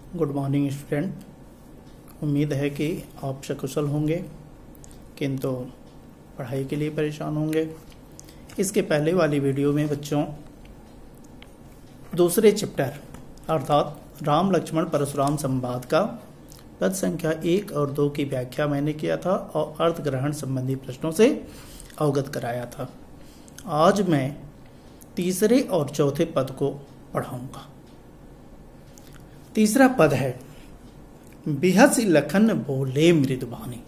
Good morning student. उम्मीद है कि आप सकुशल होंगे, किंतु पढ़ाई के लिए परेशान होंगे। इसके पहले वाली वीडियो में बच्चों दूसरे चैप्टर अर्थात राम लक्ष्मण परशुराम संवाद का पद संख्या 1 और 2 की व्याख्या मैंने किया था और अर्थ ग्रहण संबंधी प्रश्नों से अवगत कराया था। आज मैं तीसरे और चौथे पद को पढ़ाऊंगा। तीसरा पद है बिहसी लखन बोले मृदुबानी।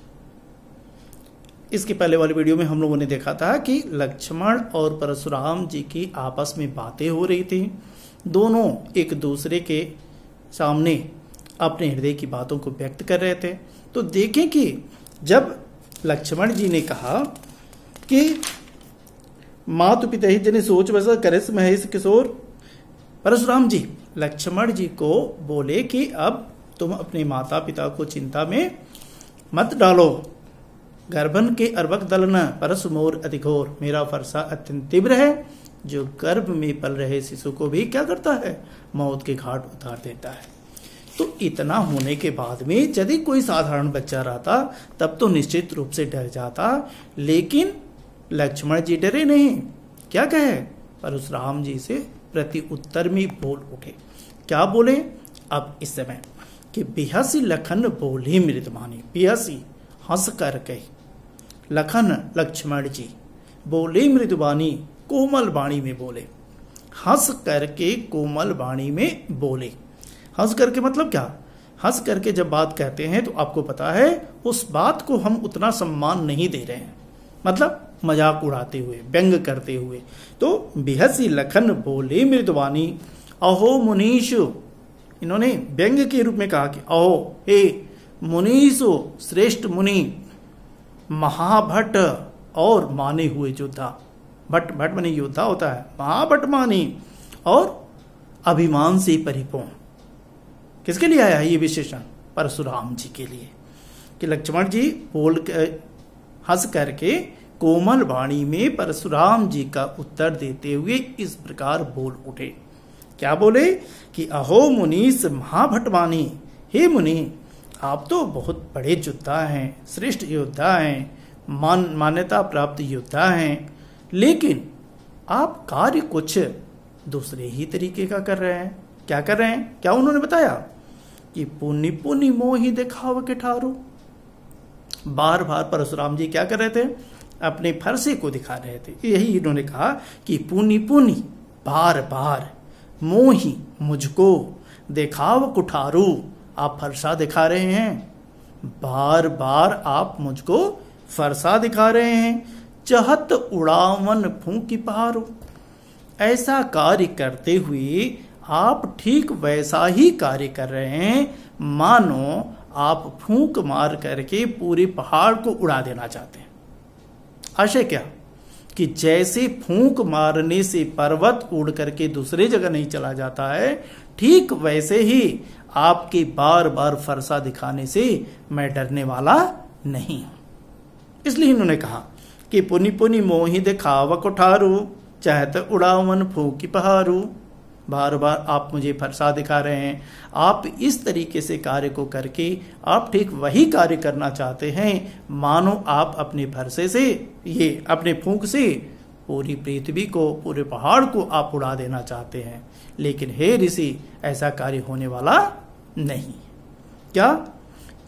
इसके पहले वाली वीडियो में हम लोगों ने देखा था कि लक्ष्मण और परशुराम जी की आपस में बातें हो रही थी। दोनों एक दूसरे के सामने अपने हृदय की बातों को व्यक्त कर रहे थे। तो देखें कि जब लक्ष्मण जी ने कहा कि मातु पिता ही जने सोच वैसा करे महेश किशोर, परशुराम जी लक्ष्मण जी को बोले कि अब तुम अपने माता पिता को चिंता में मत डालो। गर्भन के अर्वक दलन परस मोर अधिघोर, मेरा फरसा अत्यंत तीव्र है जो गर्भ में पल रहे शिशु को भी क्या करता है, मौत के घाट उतार देता है। तो इतना होने के बाद में यदि कोई साधारण बच्चा रहता तब तो निश्चित रूप से डर जाता, लेकिन लक्ष्मण जी डरे नहीं। क्या कहे, परशुराम जी से प्रति उत्तर में बोल उठे। क्या बोले अब इस समय कि बिहसी लखन बोले मृदुबानी। बिहसी हंस कर कही, लखन लक्ष्मण जी बोले मृदुबानी, कोमल वाणी में बोले। हंस करके कोमल वाणी में बोले। हंस करके मतलब क्या, हंस करके जब बात कहते हैं तो आपको पता है उस बात को हम उतना सम्मान नहीं दे रहे हैं, मतलब मजाक उड़ाते हुए, व्यंग करते हुए। तो बिहसी लखन बोले मृदुबानी, अहो मुनीष, इन्होंने व्यंग के रूप में कहा कि अहो हे मुनीषो, श्रेष्ठ मुनि, महाभट और माने हुए योद्धा। भट भट माने योद्धा होता है, महाभट मानी और अभिमान से परिपूर्ण। किसके लिए आया है ये विशेषण, परशुराम जी के लिए। कि लक्ष्मण जी बोल हंस करके कोमल वाणी में परशुराम जी का उत्तर देते हुए इस प्रकार बोल उठे। क्या बोले कि अहो मुनीस महाभटवानी, हे मुनि आप तो बहुत बड़े योद्धा हैं, श्रेष्ठ योद्धा हैं, मान्यता प्राप्त योद्धा हैं, लेकिन आप कार्य कुछ दूसरे ही तरीके का कर रहे हैं। क्या कर रहे हैं, क्या उन्होंने बताया कि पुनि पुनि मोहि दिखाव के ठारो। बार बार परशुराम जी क्या कर रहे थे, अपने फरसे को दिखा रहे थे। यही इन्होंने कहा कि पुनि पुनि बार बार, मोही मुझको, दिखाव कुठारू आप फरसा दिखा रहे हैं, बार बार आप मुझको फरसा दिखा रहे हैं। चहत उड़ावन फूंकी पहाड़ो, ऐसा कार्य करते हुए आप ठीक वैसा ही कार्य कर रहे हैं मानो आप फूंक मार करके पूरे पहाड़ को उड़ा देना चाहते हैं। आशय क्या कि जैसे फूंक मारने से पर्वत उड़ करके दूसरे जगह नहीं चला जाता है, ठीक वैसे ही आपके बार बार फरसा दिखाने से मैं डरने वाला नहीं हूं। इसलिए इन्होंने कहा कि पुनि पुनि मोहि दिखाव कोठारू, चाहत उड़ावन फूंकी पहाड़ू। बार बार आप मुझे फरसा दिखा रहे हैं, आप इस तरीके से कार्य को करके आप ठीक वही कार्य करना चाहते हैं मानो आप अपने फरसे से, ये अपने फूंक से पूरी पृथ्वी को, पूरे पहाड़ को आप उड़ा देना चाहते हैं। लेकिन हे ऋषि ऐसा कार्य होने वाला नहीं। क्या,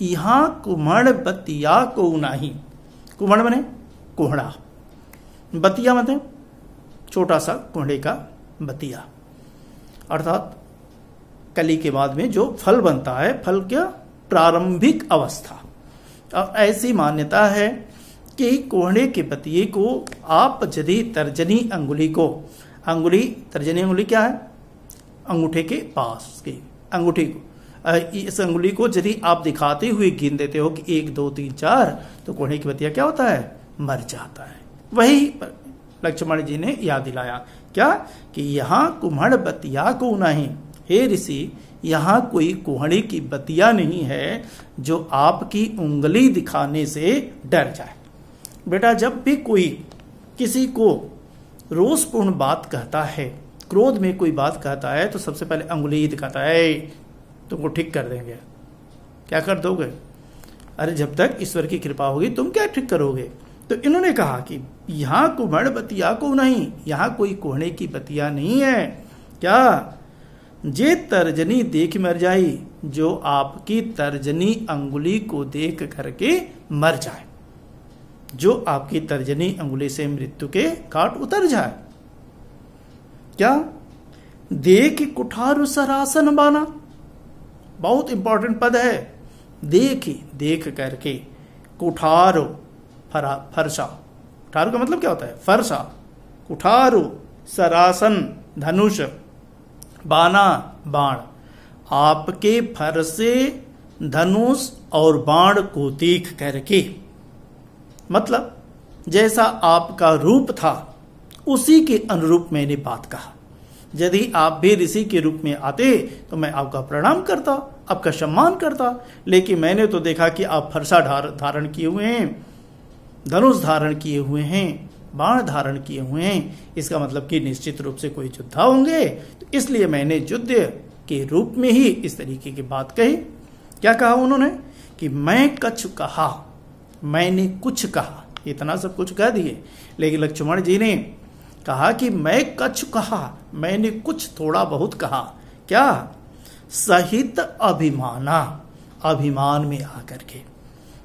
यहाँ कुम्हड़ बतिया को नहीं। कुम्हड़ बने कोहड़ा, बतिया मतलब छोटा सा कोहड़े का बतिया, अर्थात कली के बाद में जो फल बनता है, फल क्या, प्रारंभिक अवस्था। और ऐसी मान्यता है कि कोहड़े के बतिये को आप यदि तर्जनी अंगुली को, अंगुली तर्जनी अंगुली क्या है, अंगूठे के पास की अंगूठी को, इस अंगुली को यदि आप दिखाते हुए गिन देते हो कि 1 2 3 4, तो कोहड़े की बतिया क्या होता है, मर जाता है। वही लक्ष्मण जी ने याद दिलाया। क्या कि यहाँ कुम्हड़ बतिया को नहीं, हे ऋषि यहाँ कोई कोहड़े की बतिया नहीं है जो आपकी उंगली दिखाने से डर जाए। बेटा जब भी कोई किसी को रोषपूर्ण बात कहता है, क्रोध में कोई बात कहता है, तो सबसे पहले अंगुली ही दिखाता है, तुमको ठीक कर देंगे। क्या कर दोगे? अरे जब तक ईश्वर की कृपा होगी तुम क्या ठीक करोगे? तो इन्होंने कहा कि यहाँ कुम्हड़ बतिया को नहीं, यहाँ कोई कोहने की बतिया नहीं है। क्या? जे तर्जनी देख मर जाई, जो आपकी तर्जनी अंगुली को देख करके मर जाए, जो आपकी तर्जनी अंगुली से मृत्यु के काट उतर जाए। क्या? देख कुठार सरासन बाना, बहुत इंपॉर्टेंट पद है। देख करके कुठारो फरसा, कुठारो का मतलब क्या होता है? फरसा। कुठारो सरासन धनुष, बाना बाण, आपके फरसे धनुष और बाण को देख करके, मतलब जैसा आपका रूप था उसी के अनुरूप मैंने बात कहा। यदि आप भी ऋषि के रूप में आते तो मैं आपका प्रणाम करता, आपका सम्मान करता, लेकिन मैंने तो देखा कि आप फरसा धारण किए हुए हैं, धनुष धारण किए हुए हैं, बाण धारण किए हुए हैं। इसका मतलब कि निश्चित रूप से कोई योद्धा होंगे, तो इसलिए मैंने युद्ध के रूप में ही इस तरीके की बात कही। क्या कहा उन्होंने? कि मैं कछु कहा, मैंने कुछ कहा, इतना सब कुछ कह दिए। लेकिन लक्ष्मण जी ने कहा कि मैं कछु कहा, मैंने कुछ थोड़ा बहुत कहा। क्या? सहित अभिमाना, अभिमान में आकर के,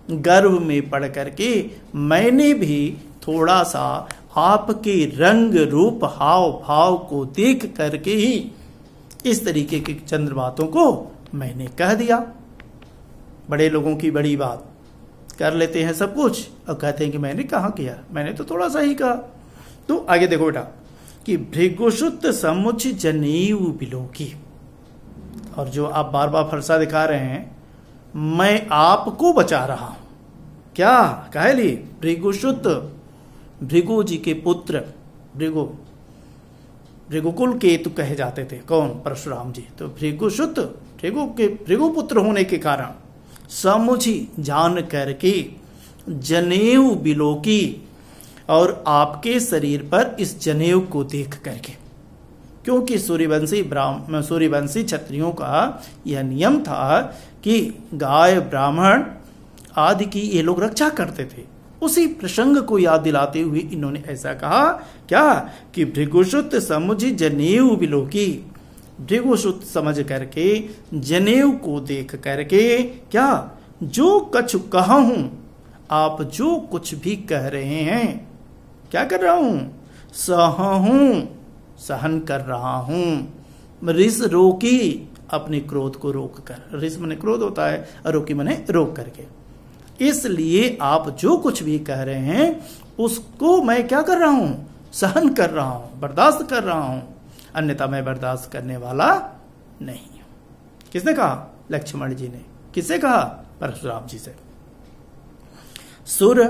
गर्व में पड़ करके मैंने भी थोड़ा सा आपके रंग रूप हाव भाव को देख करके ही इस तरीके की चंद्र बातों को मैंने कह दिया। बड़े लोगों की बड़ी बात कर लेते हैं सब कुछ और कहते हैं कि मैंने कहाँ किया, मैंने तो थोड़ा सा ही कहा। तो आगे देखो बेटा कि भृगुसुत समुच जनेऊ बिलोकी, और जो आप बार बार फरसा दिखा रहे हैं, मैं आपको बचा रहा हूं। क्या कहे लिए? भृगुसुत, भृगु जी के पुत्र, भृगुकुल केतु कहे जाते थे। कौन? परशुराम जी। तो भृगुसुत, भृगु पुत्र होने के कारण समुझी जान करके जनेऊ बिलोकी, और आपके शरीर पर इस जनेऊ को देख करके, क्योंकि सूर्यवंशी क्षत्रियों का यह नियम था कि गाय ब्राह्मण आदि की ये लोग रक्षा करते थे। उसी प्रसंग को याद दिलाते हुए इन्होंने ऐसा कहा। क्या? कि भृगुसुत समुझ जनेऊ बिलोकी, भृगुसुत समझ करके जनेऊ को देख करके, क्या? जो कछु कहा हूं, आप जो कुछ भी कह रहे हैं, क्या कर रहा हूं? सहहूं, सहन कर रहा हूं। रिस रोकी, अपने क्रोध को रोक कर, रिस मने क्रोध होता है, रोकी मने रोक करके। इसलिए आप जो कुछ भी कह रहे हैं उसको मैं क्या कर रहा हूं? सहन कर रहा हूं, बर्दाश्त कर रहा हूं, अन्यथा मैं बर्दाश्त करने वाला नहीं हूं। किसने कहा? लक्ष्मण जी ने। किससे कहा? परशुराम जी से। सुर,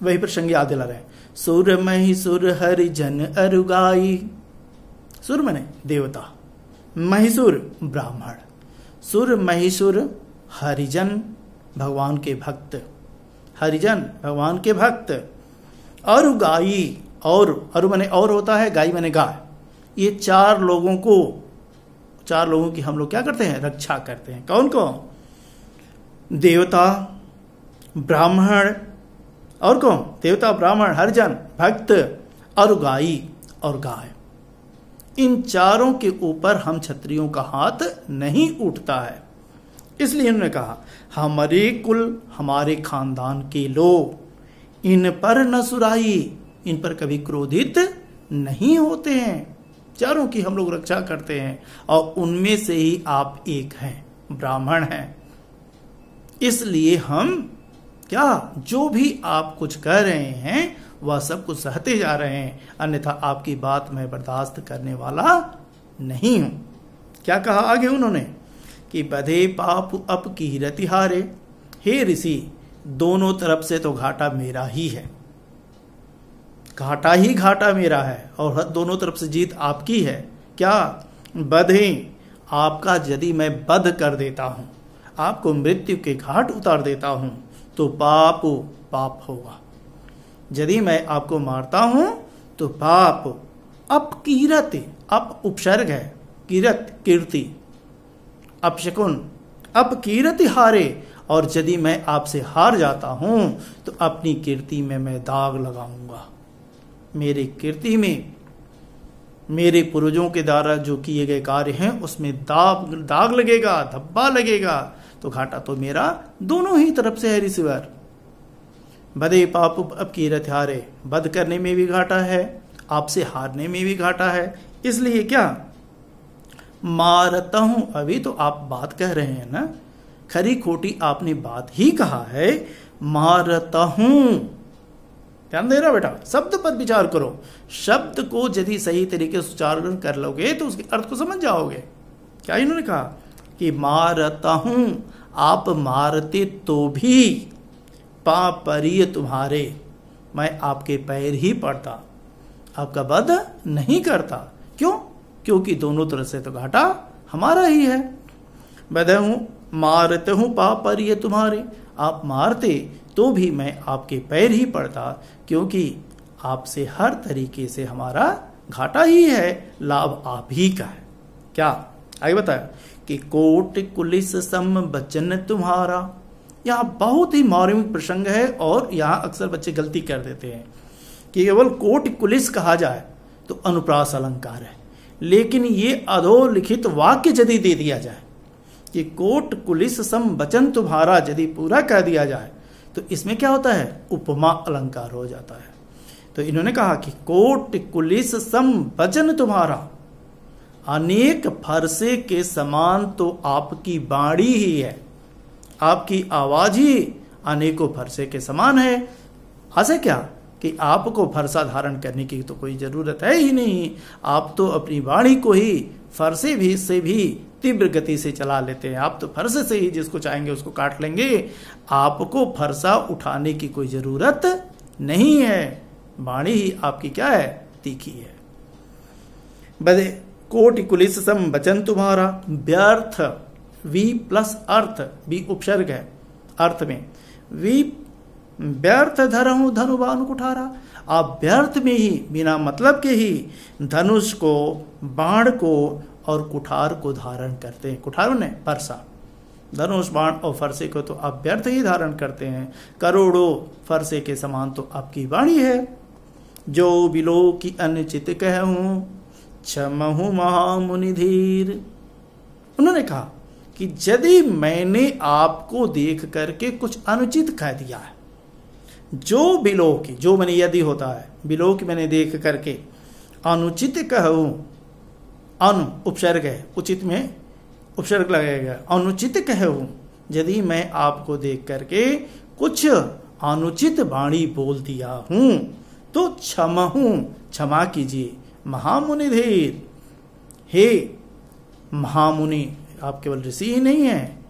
वही प्रसंग याद दिला रहे हैं। सुर महिसुर हरिजन अरुगाई, सुर मने देवता, महिसुर ब्राह्मण, सुर महिसुर हरिजन भगवान के भक्त, हरिजन भगवान के भक्त, अरुगाई, और अरु मने और होता है, गाय मने गाय। ये चार लोगों की हम लोग क्या करते हैं? रक्षा करते हैं। कौन कौन? देवता, ब्राह्मण, और कौन? देवता, ब्राह्मण, हरिजन, भक्त, अरुगाई और गाय। इन चारों के ऊपर हम क्षत्रियों का हाथ नहीं उठता है। इसलिए इन्होंने कहा हमारे कुल, हमारे खानदान के लोग इन पर न सुराई, इन पर कभी क्रोधित नहीं होते हैं। चारों की हम लोग रक्षा करते हैं, और उनमें से ही आप एक हैं, ब्राह्मण हैं। इसलिए हम क्या, जो भी आप कुछ कह रहे हैं वह सब कुछ सहते जा रहे हैं, अन्यथा आपकी बात मैं बर्दाश्त करने वाला नहीं हूं। क्या कहा आगे उन्होंने? कि बधे पाप अप की रतिहारे, हे ऋषि, दोनों तरफ से तो घाटा मेरा ही है, घाटा ही घाटा मेरा है, और दोनों तरफ से जीत आपकी है। क्या? बधे, आपका यदि मैं वध कर देता हूं, आपको मृत्यु के घाट उतार देता हूं, तो पाप होगा। यदि मैं आपको मारता हूं तो पाप। अप कीरत, अप उपसर्ग है, कीरत कीर्ति, अपशकुन अपकीर्ति हारे, और यदि मैं आपसे हार जाता हूं तो अपनी कीर्ति में मैं दाग लगाऊंगा। मेरी कीर्ति में, मेरे पूर्वजों के द्वारा जो किए गए कार्य हैं उसमें दाग लगेगा, धब्बा लगेगा, तो घाटा तो मेरा दोनों ही तरफ से है ऋषिवर। बदे पाप अपकीर्ति हारे, बद करने में भी घाटा है, आपसे हारने में भी घाटा है। इसलिए क्या मारता हूं, अभी तो आप बात कह रहे हैं ना, खरी खोटी आपने बात ही कहा है, मारता हूं। ध्यान दे रहा बेटा, शब्द पर विचार करो। शब्द को यदि सही तरीके से उच्चारण कर लोगे तो उसके अर्थ को समझ जाओगे। क्या इन्होंने कहा कि मारता हूं, आप मारते तो भी पापरिय तुम्हारे, मैं आपके पैर ही पड़ता, आपका वध नहीं करता। क्यों? क्योंकि दोनों तरफ से तो घाटा हमारा ही है। बधे हूं मारते हूं पापरिय तुम्हारे, आप मारते तो भी मैं आपके पैर ही पड़ता, क्योंकि आपसे हर तरीके से हमारा घाटा ही है, लाभ आप ही का है। क्या आगे बताया कि कोट कुलिस सम बचन तुम्हारा। यहां बहुत ही मार्मिक प्रसंग है और यहां अक्सर बच्चे गलती कर देते हैं कि केवल कोट कुलिस कहा जाए तो अनुप्रास अलंकार है, लेकिन ये अधोलिखित वाक्य यदि दे दिया जाए कि कोट कुलिस सम बचन तुम्हारा, यदि पूरा कह दिया जाए तो इसमें क्या होता है, उपमा अलंकार हो जाता है। तो इन्होंने कहा कि कोट कुलिस सम वचन तुम्हारा, अनेक फरसे के समान तो आपकी बाणी ही है, आपकी आवाज ही अनेकों फरसे के समान है। ऐसे क्या कि आपको फरसा धारण करने की तो कोई जरूरत है ही नहीं, आप तो अपनी वाणी को ही फरसे भी से भी तीव्र गति से चला लेते हैं। आप तो फरसे से ही जिसको चाहेंगे उसको काट लेंगे, आपको फरसा उठाने की कोई जरूरत नहीं है, वाणी ही आपकी क्या है, तीखी है। बदे कोटि कुलिस सम वचन तुम्हारा, व्यर्थ वी प्लस अर्थ, वी उपसर्ग है अर्थ में, वी व्यर्थ धरहूं धनुबानु कुठारा, आप व्यर्थ में ही बिना मतलब के ही धनुष को, बाण को और कुठार को धारण करते हैं। कुठार ने फरसा, धनुष बाण और फरसे को तो आप व्यर्थ ही धारण करते हैं, करोड़ों फरसे के समान तो आपकी वाणी है। जो बिलो की अनुचित कहूं क्षमहु महामुनि धीर। उन्होंने कहा कि यदि मैंने आपको देख करके कुछ अनुचित कह दिया है, जो बिलो की, जो मैंने यदि होता है, बिलो की मैंने देख करके अनुचित कहूं, अनु उपसर्ग है, उचित में उपसर्ग लगेगा, अनुचित कहूं, यदि मैं आपको देख करके कुछ अनुचित वाणी बोल दिया हूं तो क्षमहूं, क्षमा कीजिए, महामुनि धीर, हे महामुनि, आप केवल ऋषि ही नहीं हैं,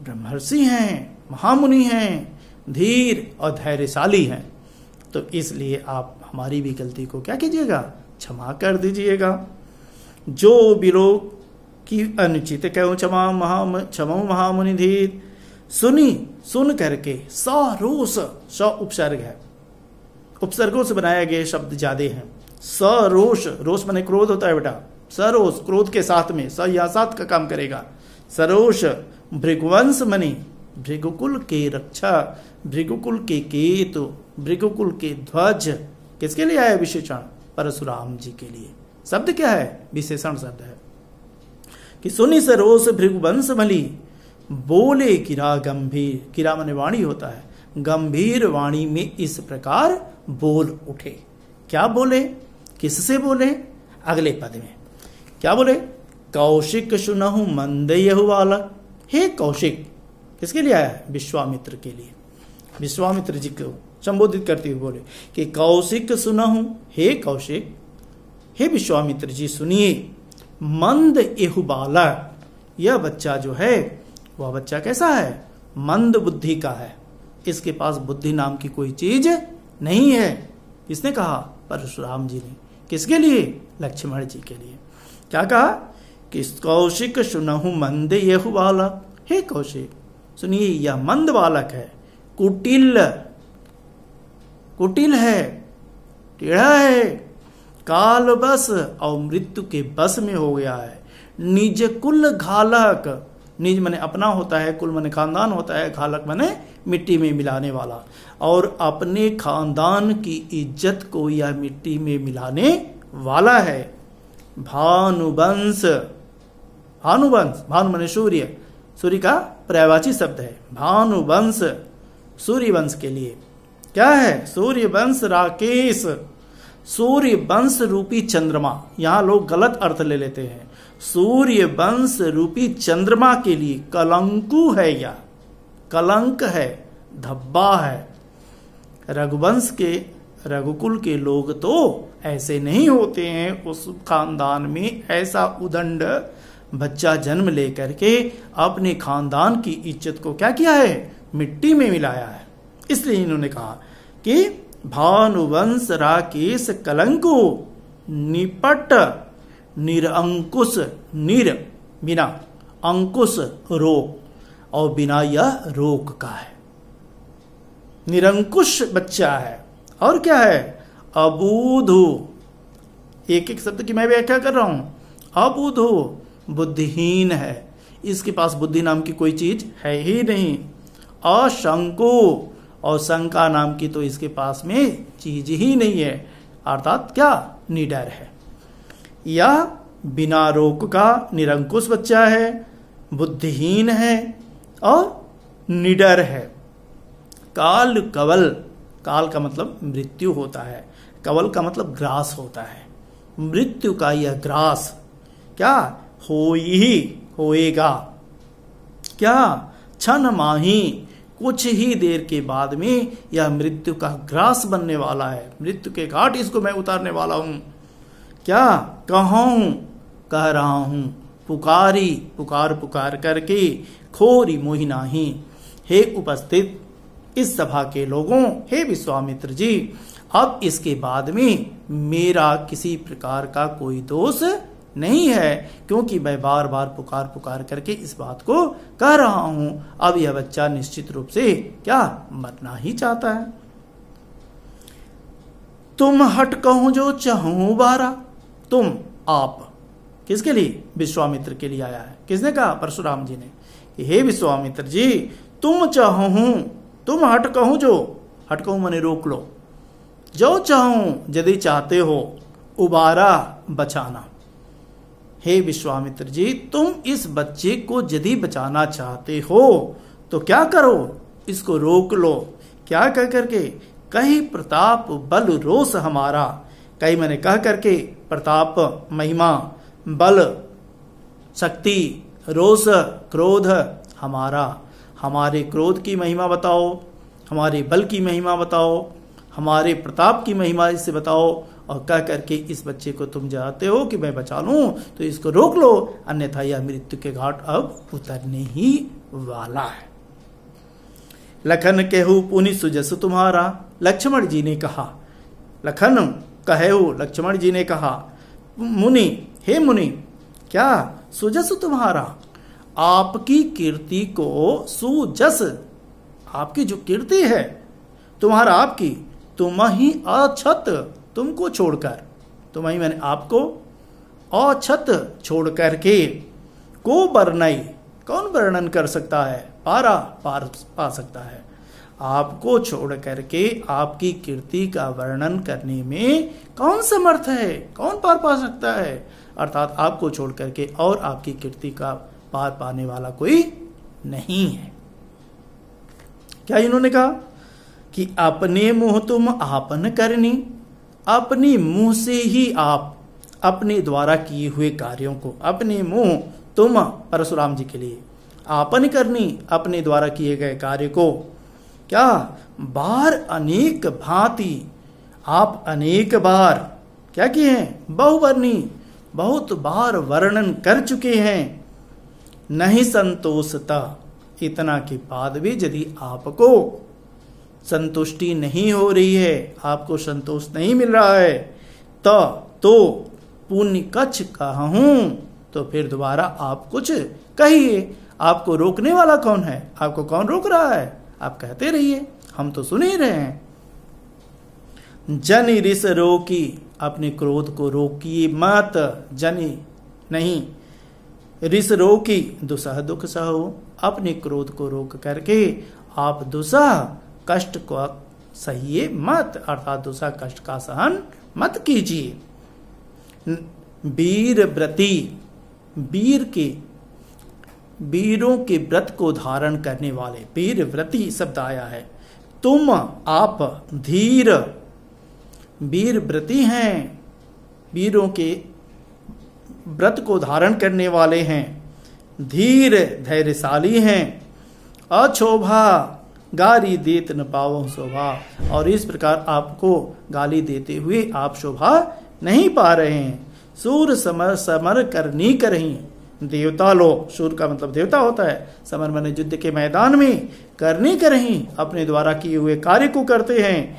ब्रह्मर्षि हैं, महामुनि हैं, धीर और धैर्यशाली हैं, तो इसलिए आप हमारी भी गलती को क्या कीजिएगा, क्षमा कर दीजिएगा। जो बिलो की अनुचित कहूं क्षमा महामुनि धीर, सुनी सुन करके, सरोष, स उपसर्ग है, उपसर्गों से बनाया गया शब्द ज्यादा है। सरोष, रोष माने क्रोध होता है बेटा, सरोष क्रोध के साथ में, स या साथ का काम करेगा। सरोष भृगुवंश मणि, भृगुकुल के रक्षा, भृगुकुल के केतु, भृगुकुल के ध्वज, किसके लिए आया विशेषण, परशुराम जी के लिए। शब्द क्या है, विशेषण शब्द है कि सुनि सरोष भृगुवंश मणि, बोले किरा गंभीर, किरा माने वाणी होता है, गंभीर वाणी में इस प्रकार बोल उठे। क्या बोले, किससे बोले, अगले पद में क्या बोले, कौशिक सुनहु मंद यहु बालक, हे कौशिक, किसके लिए आया है, विश्वामित्र के लिए, विश्वामित्र जी को संबोधित करते हुए बोले कि कौशिक सुनहु, हे कौशिक, हे विश्वामित्र जी सुनिए, मंद एहु बालक, यह बच्चा जो है वह बच्चा कैसा है, मंद बुद्धि का है, इसके पास बुद्धि नाम की कोई चीज नहीं है। किसने कहा, परशुराम जी ने। किसके लिए, लक्ष्मण जी के लिए। क्या कहा कि कौशिक सुनहु मंद यहु बालक, हे कौशिक सुनिए, यह मंद बालक है, कुटिल, कुटिल है, टेढ़ा है, काल बस और मृत्यु के बस में हो गया है, निज कुल घालक, निज मने अपना होता है, कुल मने खानदान होता है, घालक मने मिट्टी में मिलाने वाला, और अपने खानदान की इज्जत को यह मिट्टी में मिलाने वाला है। भानुवंश, भानुवंश, भानु मने सूर्य, सूर्य का पर्यायवाची शब्द है। भानुवंश सूर्य वंश के लिए क्या है? सूर्य वंश राकेश, सूर्य वंश रूपी चंद्रमा। यहां लोग गलत अर्थ ले लेते हैं। सूर्य वंश रूपी चंद्रमा के लिए कलंकु है, या कलंक है, धब्बा है। रघुवंश के, रघुकुल के लोग तो ऐसे नहीं होते हैं। उस खानदान में ऐसा उदंड बच्चा जन्म लेकर के अपने खानदान की इज्जत को क्या किया है? मिट्टी में मिलाया है। इसलिए इन्होंने कहा कि भानुवंश राकेश कलंको निपट निरंकुश, निर बिना, अंकुश रोक, और बिना यह रोक का है। निरंकुश बच्चा है। और क्या है? अबूधु, एक एक शब्द की मैं व्याख्या कर रहा हूं। अबूधु बुद्धिहीन है, इसके पास बुद्धि नाम की कोई चीज है ही नहीं। अशंको, और शंका नाम की तो इसके पास में चीज ही नहीं है, अर्थात क्या? निडर है। यह बिना रोक का निरंकुश बच्चा है, बुद्धिहीन है और निडर है। काल कवल, काल का मतलब मृत्यु होता है, कवल का मतलब ग्रास होता है। मृत्यु का यह ग्रास क्या? ही होएगा। क्या? क्षण माही, कुछ ही देर के बाद में यह मृत्यु का ग्रास बनने वाला है। मृत्यु के घाट इसको मैं उतारने वाला हूं। क्या? कहूं, कह रहा हूं, पुकारी, पुकार पुकार करके, खोरी मोहि नाही। हे उपस्थित इस सभा के लोगों, हे विश्वामित्र जी, अब इसके बाद में मेरा किसी प्रकार का कोई दोष नहीं है, क्योंकि मैं बार बार पुकार पुकार करके इस बात को कह रहा हूं। अब यह बच्चा निश्चित रूप से क्या? मरना ही चाहता है। तुम हट कहूं जो चाहूं बारा। तुम, आप, किसके लिए? विश्वामित्र के लिए आया है। किसने कहा? परशुराम जी ने कि हे विश्वामित्र जी, तुम चाहूं, तुम हट कहूं जो, हट कहूं मने रोक लो, जो चाहूं यदि चाहते हो, उबारा बचाना। हे विश्वामित्र जी, तुम इस बच्चे को यदि बचाना चाहते हो तो क्या करो? इसको रोक लो। क्या कह करके? कहीं प्रताप बल रोष हमारा। कहीं मैंने कह करके प्रताप महिमा, बल शक्ति, रोष क्रोध हमारा। हमारे क्रोध की महिमा बताओ, हमारे बल की महिमा बताओ, हमारे प्रताप की महिमा इससे बताओ, और कह करके इस बच्चे को तुम चाहते हो कि मैं बचा लूं तो इसको रोक लो, अन्यथा यह मृत्यु के घाट अब उतरने ही वाला है। लखन कहू पुनि सुजस तुम्हारा। लक्ष्मण जी ने कहा, लखन कहो, लक्ष्मण जी ने कहा, मुनि, हे मुनि, क्या? सुजस तुम्हारा, आपकी कीर्ति को, सुजस आपकी जो कीर्ति है, तुम्हारा आपकी, तुम ही अछत, तुमको छोड़कर, तुम ही मैंने आपको, अछत छोड़ करके, को वर्णई, कौन वर्णन कर सकता है? पारा पार पा सकता है। आपको छोड़ करके आपकी कीर्ति का वर्णन करने में कौन समर्थ है? कौन पार पा सकता है? अर्थात आपको छोड़ करके और आपकी कीर्ति का पार पाने वाला कोई नहीं है। क्या इन्होंने कहा कि अपने मुंह तुम आपन करनी, अपने मुंह से ही आप अपने द्वारा किए हुए कार्यों को, अपने मुंह तुम, परशुराम जी के लिए, आपन करनी, अपने द्वारा किए गए कार्य को, क्या? बार अनेक भांति, आप अनेक बार क्या किए हैं? बहुवर्णी, बहुत बार वर्णन कर चुके हैं। नहीं संतोषता, इतना के बाद भी यदि आपको संतुष्टि नहीं हो रही है, आपको संतोष नहीं मिल रहा है, तो पुण्य कछ कहूं, तो फिर दोबारा आप कुछ कहिए। आपको रोकने वाला कौन है? आपको कौन रोक रहा है? आप कहते रहिए, हम तो सुन ही रहे हैं। जनि रिस रोकी, अपने क्रोध को रोकिए मत। जनि नहीं, रिस रोकी दुसह दुख सहो, अपने क्रोध को रोक करके आप दुसह कष्ट को सहिए मत, अर्थात दुसह कष्ट का सहन मत कीजिए। वीर व्रती, वीरों के व्रत को धारण करने वाले, वीर व्रती शब्द आया है। तुम आप धीर, वीर व्रती हैं, वीरों के व्रत को धारण करने वाले हैं, धीर धैर्यशाली हैं, अशोभा गाली देत न पावो शोभा, और इस प्रकार आपको गाली देते हुए आप शोभा नहीं पा रहे हैं। सूर समर समर करनी करही, देवता लो, सूर का मतलब देवता होता है, समर माने युद्ध के मैदान में, करनी करही अपने द्वारा किए हुए कार्य को करते हैं।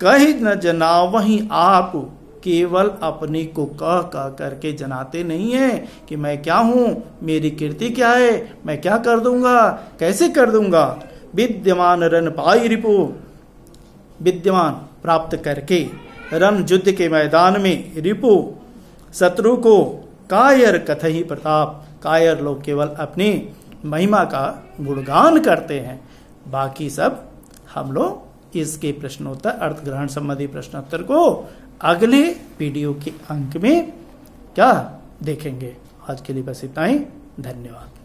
कही न जना वही आप, केवल अपने को कह करके जनाते नहीं है कि मैं क्या हूं, मेरी कीर्ति क्या है, मैं क्या कर दूंगा, कैसे कर दूंगा। विद्यमान रन पाई रिपु, विद्यमान प्राप्त करके, रण युद्ध के मैदान में, रिपु शत्रु को, कायर कथही प्रताप, कायर लोग केवल अपनी महिमा का गुणगान करते हैं। बाकी सब हम लोग इसके प्रश्नोत्तर, अर्थ ग्रहण संबंधी प्रश्नोत्तर को अगले वीडियो के अंक में क्या देखेंगे। आज के लिए बस इतना ही, धन्यवाद।